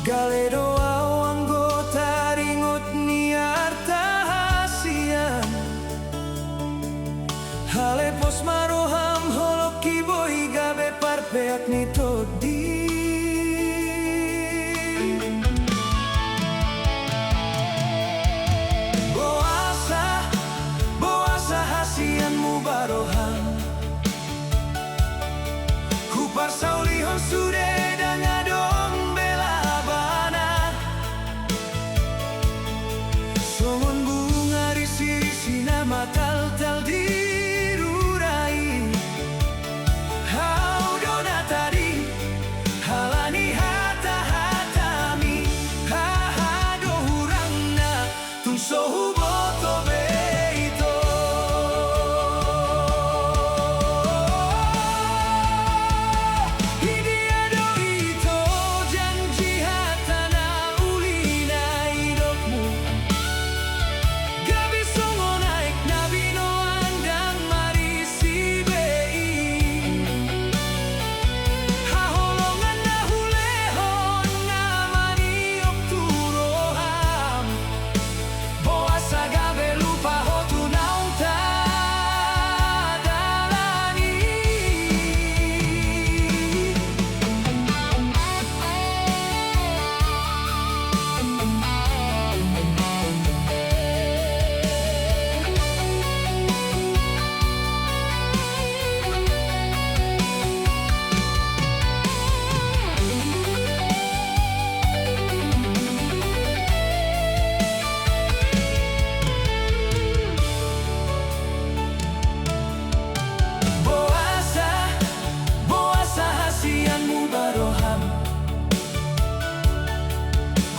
Galedoa anggota ringut niar tahasian Hale pos maroham holok kiboi gabe parpeak ni todi Boasa hasian mubaroham Kupar saulihon sude dan adong bela bana Songon bunga risi-risi nama tal-tal dirurai Hau dona tadi halani hata-hatami Hahado hurangna tung sohu boto beito Hidiado ito janji hatana ulina hidupmu Gabi songo naik nabi no andang marisi bei Haholongan na hulehon namani okturoham Boasa gabe lupa hotu naung tadalani Boasa hasian mubaroham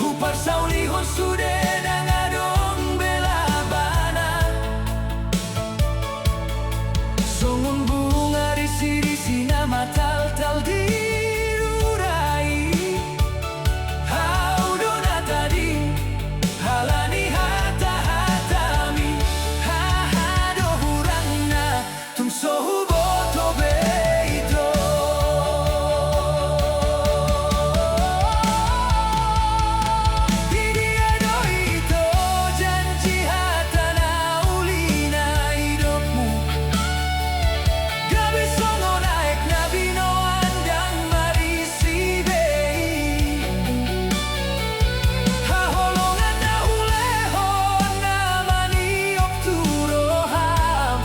Hupar saulihon sude dan adong bela bana Songon bunga risi-risi nama tal-tal dirurai Hau dona tadi halani hata-hatami Hahado hurangna tung sohu boto beito Hidiado ito janji hatana ulina hidupmu Gabi songo naik nabi no andang marisi bei Haholongan na hulehon namani okturoham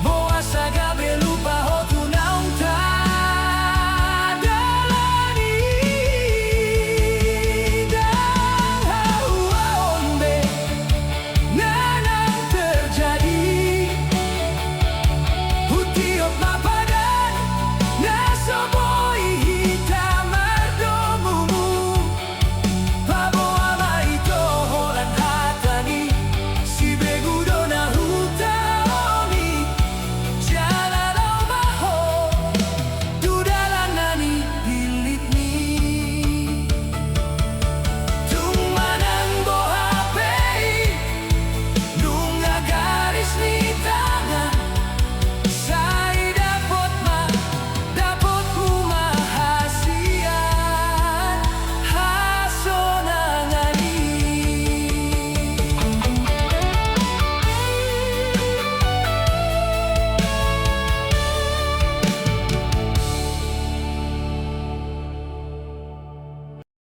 Boasa gabe lupa hotu naung tadalani Dan hauaon be nanang terjadi Hutiop mapadan nasobo